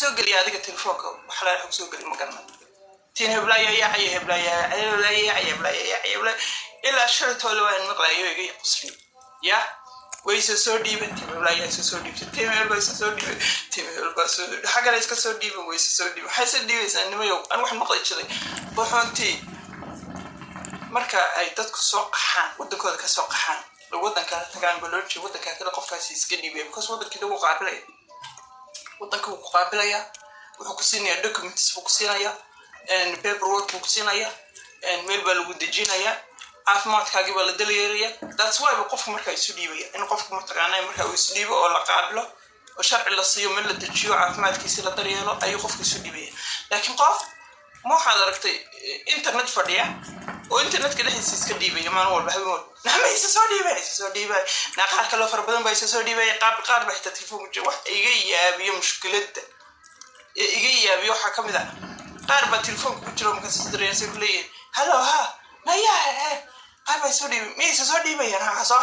soo geliya adiga telefoonka waxa la soo geliya ma garanay tiin heblaaya ila shirto loo aan maqlayo iga qosli ya wayso soo dhiibay tiin heblaaya soo dhiibay tiin heblaaya soo dhiibay tiin heblaaya soo xaga iska soo dhiibay wayso soo dhiibay waxa soo dhiibaysan nimayo aan wax maqlay jiray waxoontii marka ay dadku soo qaxaan wadankooda ka soo qaxaan wadanka tagaan balooji wadanka kale qofkaasi iska dhiibay because wadanka lagu qaabilay wadanka uu qaabilaya wuxuu ku siinaya documents uu ku siinaya and paperwork uu ku siinaya and meel baa lagu dejinaya caafimaadkaaga baa la daleeraya that's why qofku marka isu dhiibaya in qofku martaqaanay marka uu isu dhiibo oo la qaabilo oo sharci la siiyo meel la dejiyo caafimaadkiisa la daryeelo ayuu qofku isu dhiibaya laakiin qof ma waxaad aragtay internet fadhiya oo internetka dhexdiisa iska dhiibaya maalin walba habeen نعم يسوي نقال كله فربنا بيسوي قاب بحتى تلفون wax iga yaabiyo mushkilada iga yaabiyo waxa kamid ah qaar ba telefoon ku jiro marka sidreeyay kuleeyay hello ha maya qaab ay soo dhiibay ma soo dhiibayaan soo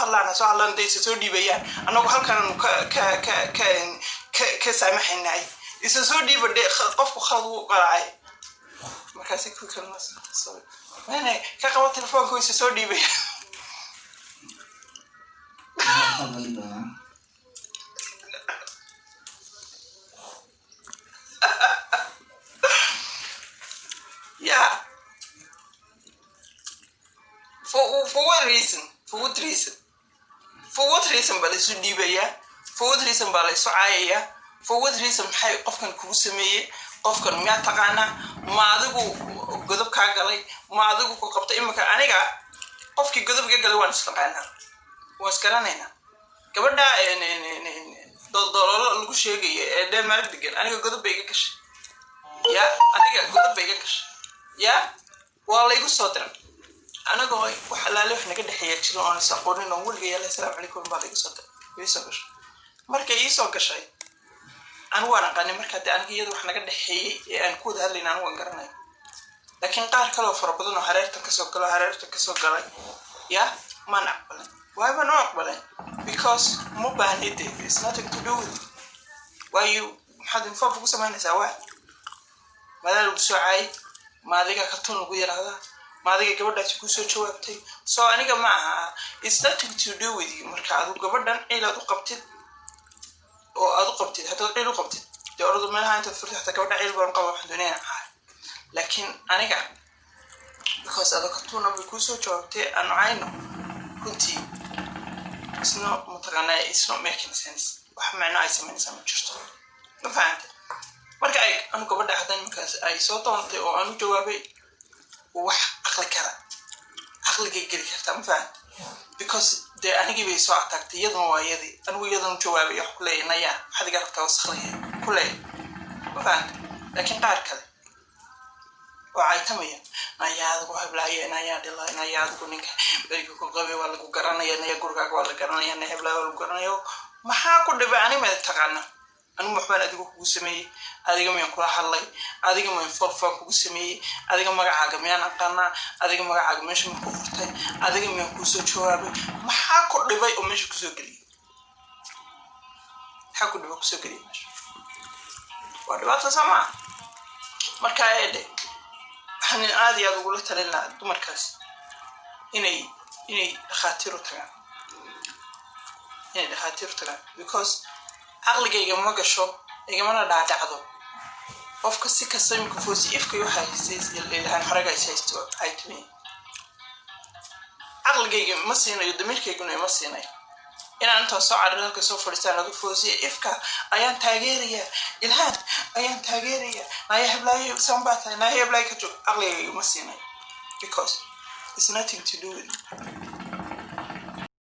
hadlaan deeyso soo dhiibayaan anagu halkan ka saamaxinay isa soo dhiibay qofku khadu qaracay markaas ku kalma soo mana ka qabo telefoonku isa soo dhiibay Yeah. For what reason? For what reason? But it's dibaya. For what reason? But it's ayaya. For what reason? Hay qofkan kugu sameeyay qofkan ma taqaana ma adigu godob ka galay ma adigu ku qabtay imika aniga qofkii godobka galay waan isqaana واسكرانينا gabadha dololo lagu sheegay ee dheemar digan aniga godob bay iga gashay ya aniga godob bay iga gashay ya waa la igu soo diray anaga waxa la leeyahay naga dhaxeeya jiro oo aan aqoonin oo waliga yaalay salaam alaykum baa la igu soo diray way soo gashay markay ii soo gashay aan waan aqaan marka aniga iyada wax naga dhaxeeyay ee aan ku wada hadlaynaa aan garanay laakiin qaar kale oo fara badan oo hareerta ka soo galay ya ma naqbalay why am I not willing? Because mobile it's nothing to do with it. Why you had in focus on this away? Mother was so I, Madiga Katun Guirada, Madiga Gavada to so chewed. So Anigama, it's nothing to do with you, Mercado Gavadan, Ela Copted or Adopted, had already adopted. The other man had to the Gavada Elbon Cavaduna. Lakin Aniga, because other Katuna Bukuso choked and I know. Kunti. It's not making sense. Wax macna ay sameynaysaa ma jirto. Ma fahamtay? Marka aan gabadha hadan markaas ay soo toontay oo aan jawaabay wax aqliga geli karta ma fahamtay? Because de aniga bay soo atagtay iyadoo waayadii anigu iyadoo jawaabay wax ku leeyahay waxaad iga rabtaa wasakhnaya ku leeyahay. Ma fahamtay? Laakiin qaar kale waxay tamayaan ayaad ku hablaayeen ayaad ilaa ayaad ku ninka bariga ku qabay waa lagu garanayaan ayaa gurigaaga waa la garanayaan heblaha waa lagu garanayo maxaa ku dhibay ani ma taqaana anu maxbaan adigu kugu sameeyay adiga ma kula hadlay adiga ma forfan kugu sameeyay adiga magacaaga miyaan aqaana adiga magacaaga meesha ma ku furtay adiga ma ku soo jawaabay maxaa ku dhibay oo meesha ku soo galiyay maxaa ku dhibay ku soo galiyay meesha waa dhibaato sama marka ay أنا عادي أقول له ترى لا دمركز إني خاطر ترى إني خاطر ترى because عقلك يجمع كشوف يجمعنا دعاء عضو أفكسي كسيم كفوسي إفكيو هاي سيس اللي هنحرقه سيستو هاي تمين عقلك يجمع مسينا يدمرك يكون مسينا إن أنت صعد لك سوف رسالة كفوسي إفكا أيان تاجرية الهان أيان تاجرية نايه بلاي سامباتا نايه بلاي كتو أغلى مسينا because it's nothing to do with it.